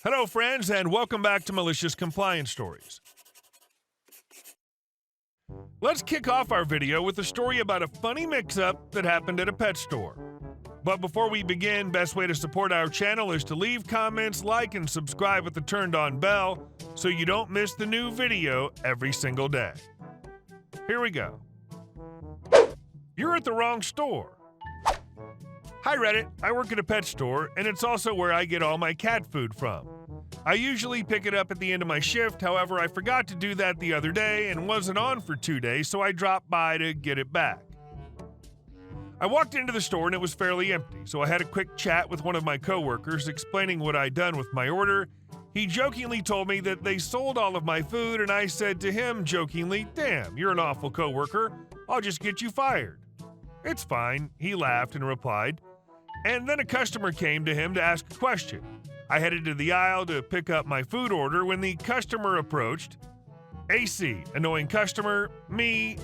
Hello, friends, and welcome back to Malicious Compliance Stories. Let's kick off our video with a story about a funny mix-up that happened at a pet store. But before we begin, best way to support our channel is to leave comments, like, and subscribe with the turned-on bell so you don't miss the new video every single day. Here we go. You're at the wrong store. Hi Reddit, I work at a pet store, and it's also where I get all my cat food from. I usually pick it up at the end of my shift, however I forgot to do that the other day and wasn't on for 2 days, so I dropped by to get it back. I walked into the store and it was fairly empty, so I had a quick chat with one of my coworkers explaining what I'd done with my order. He jokingly told me that they sold all of my food, and I said to him jokingly, "Damn, you're an awful coworker. I'll just get you fired." "It's fine," he laughed and replied. And then a customer came to him to ask a question. I headed to the aisle to pick up my food order when the customer approached. AC, annoying customer, me,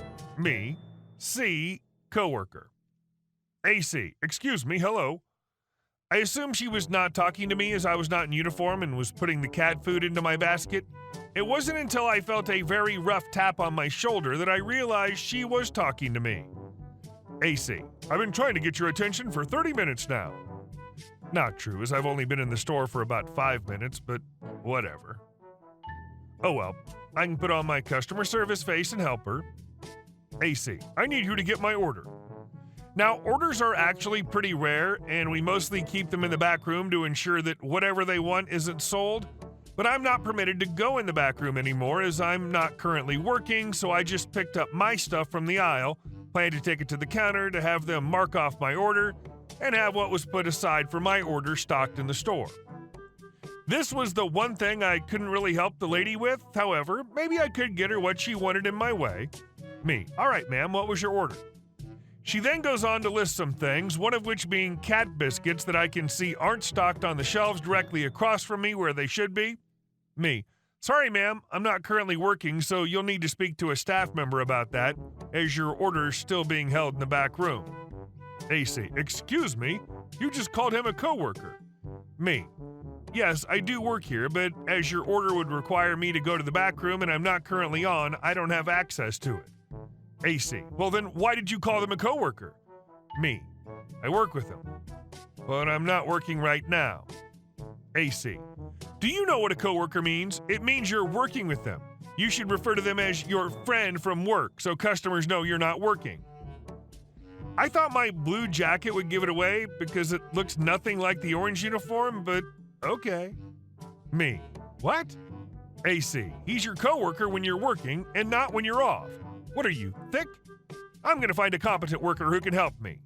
C, coworker. AC, excuse me, hello. I assumed she was not talking to me as I was not in uniform and was putting the cat food into my basket. It wasn't until I felt a very rough tap on my shoulder that I realized she was talking to me. AC, I've been trying to get your attention for 30 minutes now. Not true, as I've only been in the store for about 5 minutes, but whatever. Oh well, I can put on my customer service face and help her. AC, I need you to get my order. Now, orders are actually pretty rare, and we mostly keep them in the back room to ensure that whatever they want isn't sold, but I'm not permitted to go in the back room anymore as I'm not currently working, so I just picked up my stuff from the aisle, plan to take it to the counter to have them mark off my order, and have what was put aside for my order stocked in the store. This was the one thing I couldn't really help the lady with, however, maybe I could get her what she wanted in my way. Me, all right ma'am, what was your order? She then goes on to list some things, one of which being cat biscuits that I can see aren't stocked on the shelves directly across from me where they should be. Me, sorry ma'am, I'm not currently working, so you'll need to speak to a staff member about that, as your order's still being held in the back room. AC, excuse me, you just called him a coworker. Me, yes, I do work here, but as your order would require me to go to the back room and I'm not currently on, I don't have access to it. AC, well then why did you call them a coworker? Me, I work with them, but I'm not working right now. AC, do you know what a coworker means? It means you're working with them. You should refer to them as your friend from work so customers know you're not working. I thought my blue jacket would give it away because it looks nothing like the orange uniform, but okay. Me, what? AC, he's your coworker when you're working and not when you're off. What are you, thick? I'm gonna find a competent worker who can help me.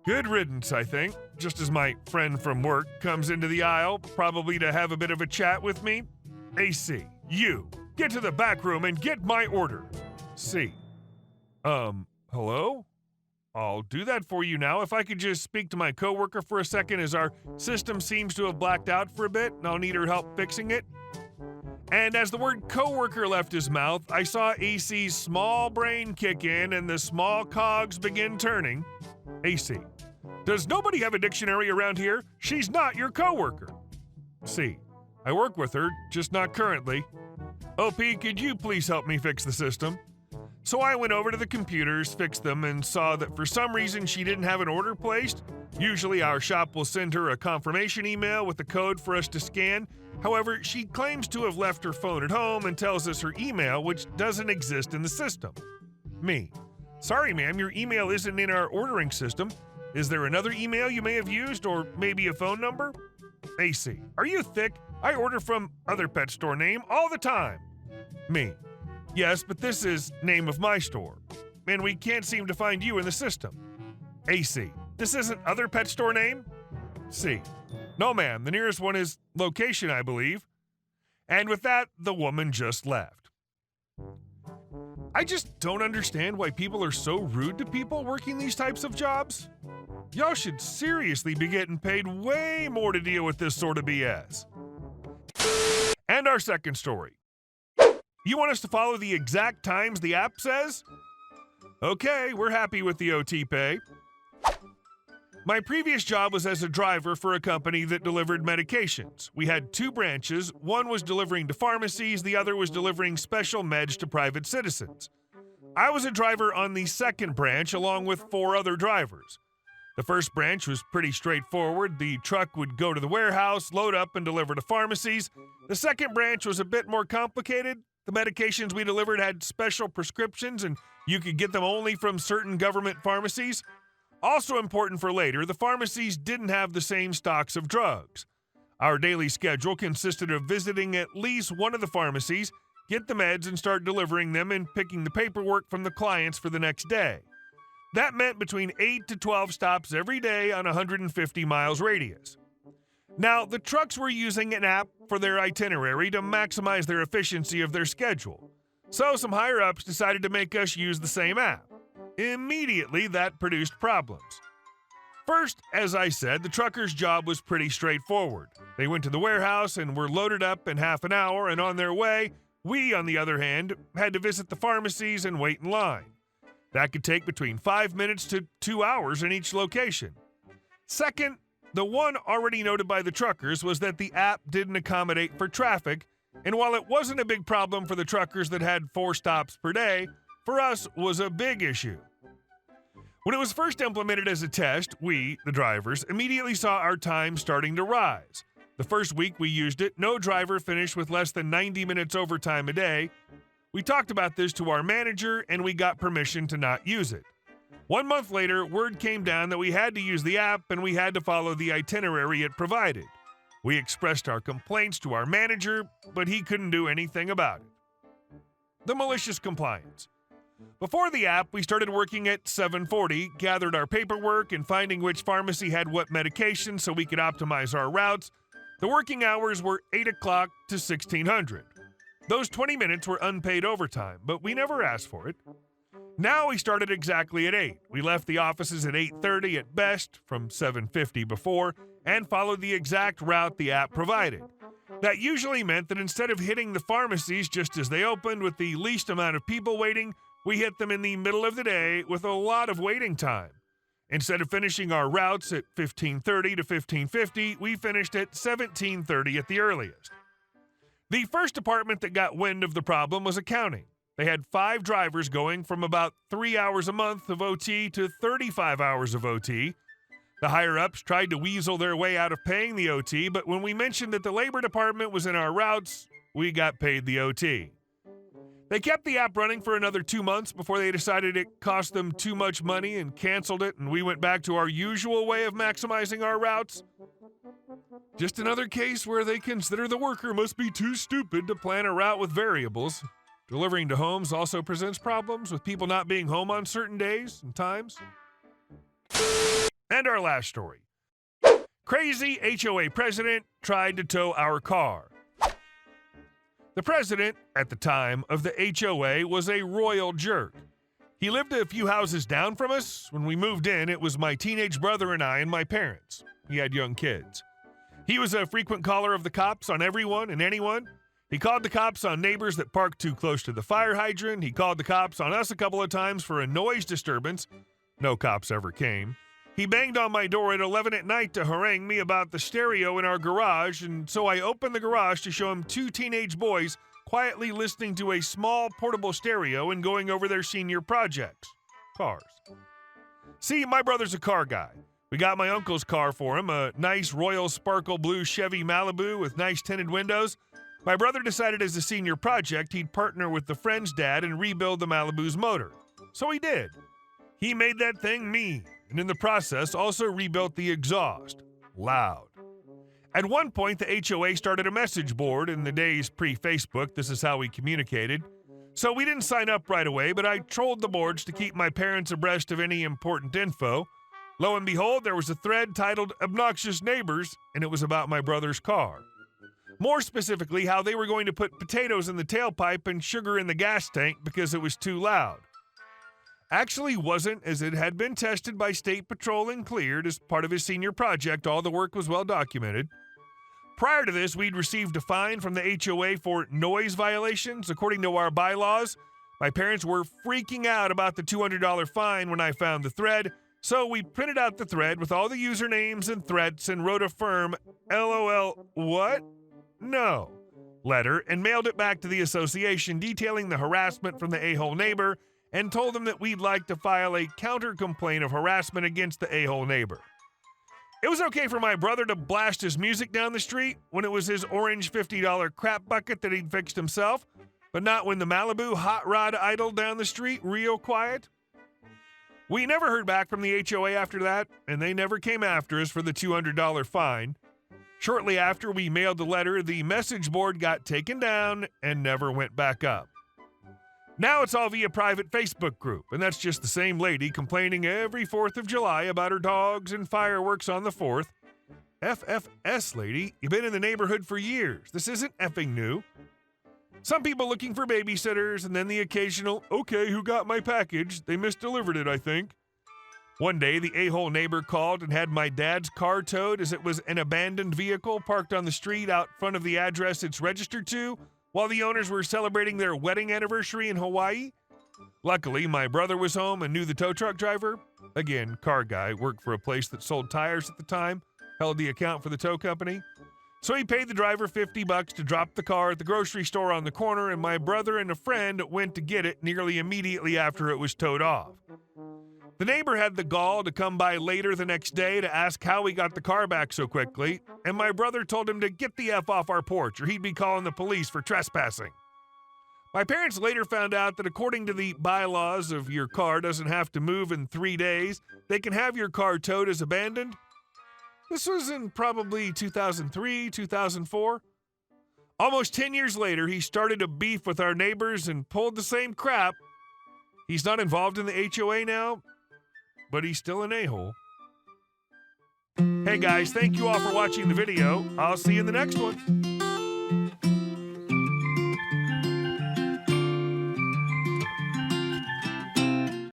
Good riddance, I think, just as my friend from work comes into the aisle, probably to have a bit of a chat with me. AC, you, get to the back room and get my order. C, hello? I'll do that for you now. If I could just speak to my coworker for a second, as our system seems to have blacked out for a bit, and I'll need her help fixing it. And as the word coworker left his mouth, I saw AC's small brain kick in and the small cogs begin turning. AC, does nobody have a dictionary around here? She's not your coworker. C, I work with her, just not currently. OP, could you please help me fix the system? So I went over to the computers, fixed them, and saw that for some reason she didn't have an order placed. Usually our shop will send her a confirmation email with the code for us to scan. However, she claims to have left her phone at home and tells us her email, which doesn't exist in the system. Me, sorry ma'am, your email isn't in our ordering system. Is there another email you may have used, or maybe a phone number? AC, are you thick? I order from other pet store name all the time. Me, yes, but this is name of my store, and we can't seem to find you in the system. AC, this isn't other pet store name? C, no ma'am, the nearest one is location, I believe. And with that, the woman just left. I just don't understand why people are so rude to people working these types of jobs. Y'all should seriously be getting paid way more to deal with this sort of BS. And our second story. You want us to follow the exact times the app says? Okay, we're happy with the OT pay. My previous job was as a driver for a company that delivered medications. We had 2 branches. One was delivering to pharmacies, the other was delivering special meds to private citizens. I was a driver on the second branch along with 4 other drivers. The first branch was pretty straightforward. The truck would go to the warehouse, load up, and deliver to pharmacies. The second branch was a bit more complicated. The medications we delivered had special prescriptions, and you could get them only from certain government pharmacies. Also important for later, the pharmacies didn't have the same stocks of drugs. Our daily schedule consisted of visiting at least one of the pharmacies, get the meds and start delivering them, and picking the paperwork from the clients for the next day. That meant between 8 to 12 stops every day on a 150 miles radius. Now, the trucks were using an app for their itinerary to maximize their efficiency of their schedule. So some higher-ups decided to make us use the same app. Immediately, that produced problems. First, as I said, the truckers' job was pretty straightforward. They went to the warehouse and were loaded up in half an hour, and on their way, we, on the other hand, had to visit the pharmacies and wait in line. That could take between 5 minutes to 2 hours in each location. Second, the one already noted by the truckers was that the app didn't accommodate for traffic, and while it wasn't a big problem for the truckers that had 4 stops per day, for us was a big issue. When it was first implemented as a test, we, the drivers, immediately saw our time starting to rise. The first week we used it, no driver finished with less than 90 minutes overtime a day. We talked about this to our manager, and we got permission to not use it. 1 month later, word came down that we had to use the app and we had to follow the itinerary it provided. We expressed our complaints to our manager, but he couldn't do anything about it. The malicious compliance. Before the app, we started working at 7:40, gathered our paperwork, and finding which pharmacy had what medication so we could optimize our routes. The working hours were 8 o'clock to 1600. Those 20 minutes were unpaid overtime, but we never asked for it. Now we started exactly at 8. We left the offices at 8:30 at best, from 7:50 before, and followed the exact route the app provided. That usually meant that instead of hitting the pharmacies just as they opened with the least amount of people waiting, we hit them in the middle of the day with a lot of waiting time. Instead of finishing our routes at 15:30 to 15:50, we finished at 17:30 at the earliest. The first department that got wind of the problem was accounting. They had 5 drivers going from about 3 hours a month of OT to 35 hours of OT. The higher-ups tried to weasel their way out of paying the OT, but when we mentioned that the labor department was in our routes, we got paid the OT. They kept the app running for another 2 months before they decided it cost them too much money and canceled it, and we went back to our usual way of maximizing our routes. Just another case where they consider the worker must be too stupid to plan a route with variables. Delivering to homes also presents problems with people not being home on certain days and times. And our last story. Crazy HOA President tried to tow our car. The president, at the time of the HOA, was a royal jerk. He lived a few houses down from us. When we moved in, it was my teenage brother and I and my parents. He had young kids. He was a frequent caller of the cops on everyone and anyone. He called the cops on neighbors that parked too close to the fire hydrant. He called the cops on us a couple of times for a noise disturbance. No cops ever came. He banged on my door at 11 at night to harangue me about the stereo in our garage, and so I opened the garage to show him 2 teenage boys quietly listening to a small portable stereo and going over their senior projects. Cars. See, my brother's a car guy. We got my uncle's car for him, a nice royal sparkle blue Chevy Malibu with nice tinted windows. My brother decided as a senior project he'd partner with the friend's dad and rebuild the Malibu's motor. So he did. He made that thing mean, and in the process also rebuilt the exhaust. Loud. At one point, the HOA started a message board. In the days pre-Facebook, this is how we communicated. So we didn't sign up right away, but I trolled the boards to keep my parents abreast of any important info. Lo and behold, there was a thread titled Obnoxious Neighbors, and it was about my brother's car. More specifically, how they were going to put potatoes in the tailpipe and sugar in the gas tank because it was too loud. Actually wasn't, as it had been tested by State Patrol and cleared as part of his senior project. All the work was well documented. Prior to this, we'd received a fine from the HOA for noise violations. According to our bylaws, my parents were freaking out about the $200 fine when I found the thread, So we printed out the thread with all the usernames and threats and wrote a firm LOL what? No letter and mailed it back to the association detailing the harassment from the a-hole neighbor and told them that we'd like to file a counter-complaint of harassment against the a-hole neighbor. It was okay for my brother to blast his music down the street when it was his orange $50 crap bucket that he'd fixed himself, but not when the Malibu hot rod idled down the street real quiet. We never heard back from the HOA after that, and they never came after us for the $200 fine. Shortly after we mailed the letter, the message board got taken down and never went back up. Now it's all via private Facebook group, and that's just the same lady complaining every 4th of July about her dogs and fireworks on the 4th. FFS, lady, you've been in the neighborhood for years. This isn't effing new. Some people looking for babysitters, and then the occasional, okay, who got my package? They misdelivered it, I think. One day, the a-hole neighbor called and had my dad's car towed as it was an abandoned vehicle parked on the street out front of the address it's registered to, while the owners were celebrating their wedding anniversary in Hawaii. Luckily, my brother was home and knew the tow truck driver. Again, car guy, worked for a place that sold tires at the time, held the account for the tow company. So he paid the driver $50 to drop the car at the grocery store on the corner, and my brother and a friend went to get it nearly immediately after it was towed off. The neighbor had the gall to come by later the next day to ask how we got the car back so quickly, and my brother told him to get the F off our porch or he'd be calling the police for trespassing. My parents later found out that according to the bylaws of your car doesn't have to move in 3 days, they can have your car towed as abandoned. This was in probably 2003, 2004. Almost 10 years later, he started a beef with our neighbors and pulled the same crap. He's not involved in the HOA now, but he's still an a-hole. Hey guys, thank you all for watching the video. I'll see you in the next one.